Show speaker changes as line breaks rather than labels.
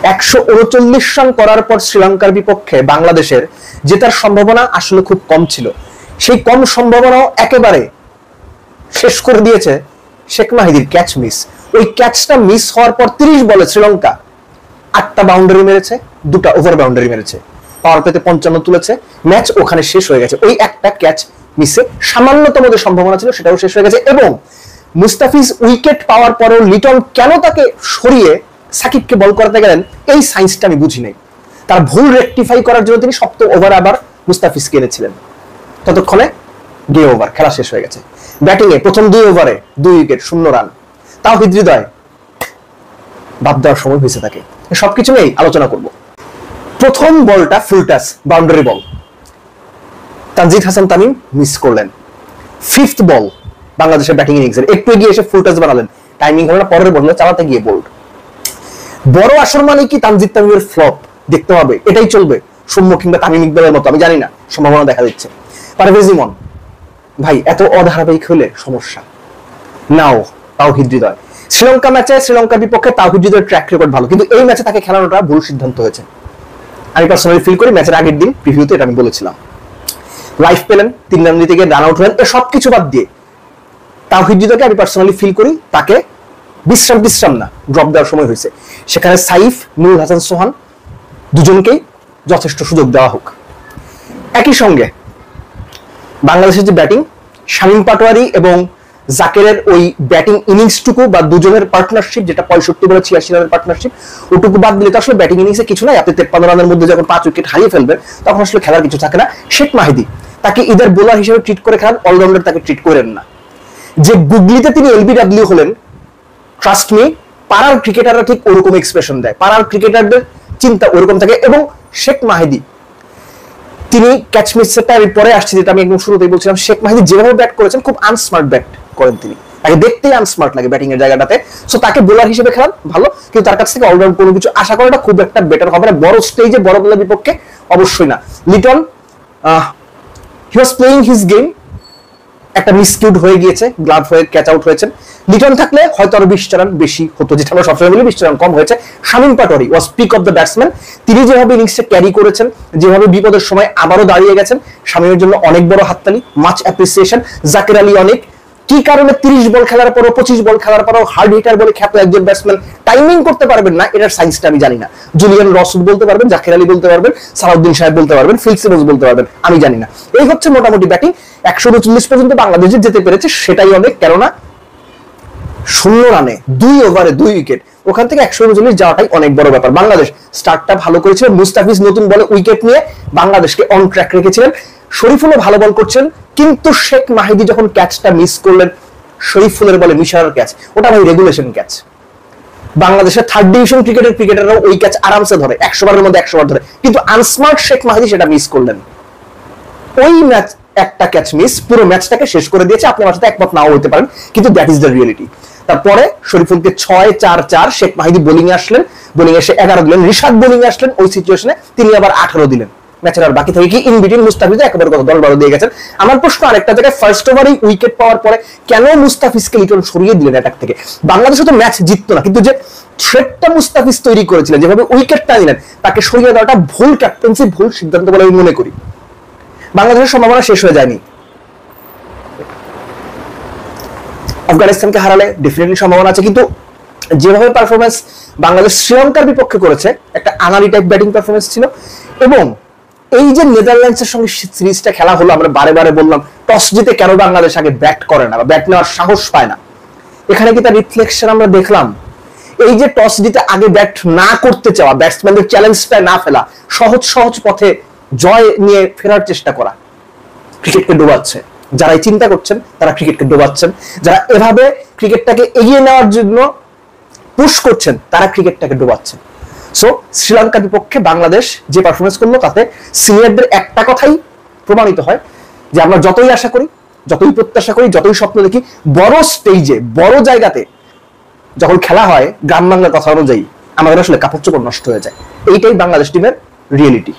139 run করার পর শ্রীলঙ্কার বিপক্ষে বাংলাদেশের জেতার সম্ভাবনা আসলে খুব কম ছিল। সেই কম সম্ভাবনাও একেবারে শেষ করে দিয়েছে শেখ মাহিদির ক্যাচ মিস। ওই ক্যাচটা মিস হওয়ার পর 30 বলে শ্রীলঙ্কা 8টা বাউন্ডারি মেরেছে, 2টা ওভার বাউন্ডারি মেরেছে, পাওয়ার প্লেতে 55 তুলেছে, ম্যাচ ওখানে শেষ হয়ে গেছে। ওই একটা ক্যাচ মিসে সামান্যতম যে সম্ভাবনা ছিল সেটাও শেষ হয়ে গেছে। এবং মুস্তাফিজ উইকেট পাওয়ার পরেও লিটন কেন তাকে সরিয়ে সাকিবকে বল করাতে গেলেন, এই সায়েন্সটা আমি বুঝি নাই। তার ভুল রেকটিফাই করার জন্য তিনি সপ্তম ওভার আবার মুস্তাফিজকে এনেছিলেন। ততক্ষণে 2 ওভার খেলা শেষ হয়ে গেছে। ব্যাটিং এ প্রথম 2 ওভারে 2 উইকেট, 0 রান। তাওহিদ হৃদয় বাদ দেওয়ার সময় হয়েছে তাকে। সবকিছু নিয়েই আলোচনা করব। প্রথম বলটা ফুল টাচ বাউন্ডারি বল, তানজিদ হাসান তামিম মিস করলেন। 5th বল বাংলাদেশের ব্যাটিং ইনিংসের, একটু এগিয়ে এসে ফুল টাচ বানালেন, টাইমিং হলো না, পরের বলে চালাতে গিয়ে বোল্ড। বড় আসর মানে কি তানজিদ তামিমের ফ্লপ দেখতে হবে, এটাই চলবে সৌম্য কিংবা তামিম ইকবালের মতো, আমি জানি না, সম্ভাবনা দেখা দিচ্ছে। পারভেজ ইমন ভাই এত অধারাবাহিক হলে সমস্যা। নাও তাওহিদ হৃদয়, শ্রীলঙ্কা ম্যাচে শ্রীলঙ্কার বিপক্ষে তাওহিদ হৃদয়ের ট্র্যাক রেকর্ড ভালো, কিন্তু এই ম্যাচে তাকে খেলানোটা ভুল সিদ্ধান্ত হয়েছে। আমি পার্সোনালি ফিল করি, ম্যাচের আগের দিন প্রিভিউতে এটা আমি বলেছিলাম। লাইফ পেলেন, 3 রান দিতে গিয়ে রান আউট হলেন, এসব কিছু বাদ দিয়ে তাওহিদ হৃদয়কে আমি পার্সোনালি ফিল করি তাকে বিশ্রাম না ড্রপ দেওয়ার সময় হয়েছে। সেখানে সাইফ, নুরুল হাসান সোহান দুজনকেই যথেষ্ট সুযোগ দেওয়া হোক। একই সঙ্গে বাংলাদেশের যে ব্যাটিং, শামীম পাটোয়ারি এবং জাকেরের ওই ব্যাটিং ইনিংসটুকু বা দুজনের পার্টনারশিপ, যেটা 65 বলে 86 রানের পার্টনারশিপ, ওটুকু বাদ দিলে তো আসলে ব্যাটিং ইনিংসে কিছু নাই। আপনি 53 রানের মধ্যে যখন 5 উইকেট হারিয়ে ফেলবেন তখন আসলে খেলার কিছু থাকে না। শেখ মাহিদি তাকে ইদার বোলার হিসেবে ট্রিট করে খেলান, অলরাউন্ডার তাকে ট্রিট করেন না। যে গুগলিতে তিনি এলবিডব্লিউ হলেন, ট্রাস্ট মি, পাড়ার ক্রিকেটাররা ঠিক ওরকম এক্সপ্রেশন দেয়, পাড়ার ক্রিকেটারদের চিন্তা ওরকম থাকে। এবং শেখ মাহিদি তিনি ক্যাচ মিসটা পরে আসছে, যেটা আমি একদম শুরুতেই বলছিলাম, শেখ মাহিদি যেভাবে ব্যাট করেছেন খুব আনস্মার্ট ব্যাট করেন তিনি, তাকে দেখতেই আনস্মার্ট লাগে ব্যাটিং এর জায়গাটাতে। সো তাকে বোলার হিসেবে খেলান ভালো, কিন্তু তার কাছ থেকে অলরাউন্ড কোনো কিছু আশা করাটা খুব একটা বেটার হবে না বড় স্টেজে, বড় দলের বিপক্ষে অবশ্যই না। লিটন হি ওয়াজ প্লেইং হিজ গেম, একটা মিসকিউড হয়ে গিয়েছে, গ্লাভ হয়ে ক্যাচ আউট হয়েছেন। লিটন থাকলে হয়তো আরো 20 রান বেশি হতো, যেটা আমরা সবসময় বলি 20 রান কম হয়েছে। শামীম পাটোয়ারি ওয়াজ পিক অফ দ্য ব্যাটসম্যান, তিনি যেভাবে ইনিংসটা ক্যারি করেছেন, যেভাবে বিপদের সময় আবারও দাঁড়িয়ে গেছেন, শামীমের জন্য অনেক বড় হাততালি, মাচ অ্যাপ্রিসিয়েশন। জাকির আলী অনেক, কি কারণে 30 বল খেলার পরও 25 বল খেলার পরও হার্ড হিটার বলে খ্যাত একজন ব্যাটসম্যান টাইমিং করতে পারবেন না, এটার সায়েন্সটা আমি জানি না। জুলিয়ান রসুদ বলতে পারবেন, জাকির আলী বলতে পারবেন, সালাউদ্দিন সাহেব বলতে পারবেন, ফিল সিমন্স বলতে পারবেন, আমি জানি না। এই হচ্ছে মোটামুটি ব্যাটিং। 139 পর্যন্ত বাংলাদেশ যেতে পেরেছে, সেটাই অনেক, কেননা 0 রানে 2 ওভারে 2 উইকেট, ওখান থেকে 139 যাওয়াটাই অনেক বড় ব্যাপার। বাংলাদেশ স্টার্টটা ভালো করেছিল, মুস্তাফিজ নতুন বলে উইকেট নিয়ে বাংলাদেশকে অন ট্র্যাক রেখেছিলেন। শরীফুলও ভালো বল করছেন, কিন্তু শেখ মাহিদি যখন ক্যাচটা মিস করলেন, শরীফুলের বলে মিশার ক্যাচ, ওটা ভাই রেগুলেশন ক্যাচ। বাংলাদেশের 3rd ডিভিশন ক্রিকেটাররাও ওই ক্যাচ আরামসে ধরে, 100 বারের মধ্যে 100 বার ধরে, কিন্তু আনস্মার্ট শেখ মাহিদি সেটা মিস করলেন। ওই ম্যাচ একটা ক্যাচ মিস পুরো ম্যাচটাকে শেষ করে দিয়েছে। আপনি আমার সাথে একমত নাও হতে পারেন, কিন্তু দ্যাট ইজ দ্য রিয়েলিটি। তারপরে শরীফুলকে 6-4-4, শেখ মাহিদি বোলিং এ আসলেন, বোলিং এসে 11 দিলেন, রিশাদ বোলিং এ আসলেন ওই সিচুয়েশনে, তিনি আবার 18 দিলেন। ম্যাচের আর বাকি থেকে কি ইন বিটুইন মুস্তাফিজ একেবারে কত 10-12 দিয়ে গেছেন। আমার প্রশ্ন আরেকটা জায়গায়, ফার্স্ট ওভারেই উইকেট পাওয়ার পরে কেন মুস্তাফিজকে লিটন সরিয়ে দিলেন অ্যাটাক থেকে? বাংলাদেশ তো ম্যাচ জিততো না, কিন্তু যে থ্রেটটা মুস্তাফিজ তৈরি করেছিলেন, যেভাবে উইকেটটা নিলেন, তাকে সরিয়ে দেওয়াটা ভুল ক্যাপ্টেন্সি, ভুল সিদ্ধান্ত বলে আমি মনে করি। বাংলাদেশের সম্ভাবনা শেষ হয়ে যায়নি। আফগানিস্তানকে হারালে ডেফিনেটলি সম্ভাবনা আছে, কিন্তু যেভাবে পারফরমেন্স বাংলাদেশ শ্রীলঙ্কার বিপক্ষে করেছে, একটা আনারি টাইপ ব্যাটিং পারফরমেন্স ছিল। এবং এই যে নেদারল্যান্ডসের সঙ্গে সিরিজটা খেলা হলো, আমরা বারে বারে বললাম টস জিতে কেন বাংলাদেশ আগে ব্যাট করে না বা ব্যাট নেওয়ার সাহস পায় না, এখানে কি তার রিফ্লেকশন আমরা দেখলাম? এই যে টস জিতে আগে ব্যাট না করতে চাওয়া, ব্যাটসম্যানদের চ্যালেঞ্জটা না ফেলা, সহজ পথে জয় নিয়ে ফেরার চেষ্টা করা, ক্রিকেটকে ডোবাচ্ছে। যারা এই চিন্তা করছেন তারা ক্রিকেটকে ডোবাচ্ছেন, যারা এভাবে ক্রিকেটটাকে এগিয়ে নেওয়ার জন্য পুশ করছেন তারা ক্রিকেটটাকে ডোবাচ্ছেন। সো শ্রীলঙ্কার বিপক্ষে বাংলাদেশ যে পারফরমেন্স করলো, তাতে সিনিয়রদের একটা কথাই প্রমাণিত হয় যে আমরা যতই আশা করি, যতই প্রত্যাশা করি, যতই স্বপ্ন দেখি, বড় স্টেজে বড় জায়গাতে যখন খেলা হয়, গ্রাম বাংলার কথা অনুযায়ী আমাদের আসলে কাপড় চোপড় নষ্ট হয়ে যায়। এইটাই বাংলাদেশ টিমের রিয়েলিটি।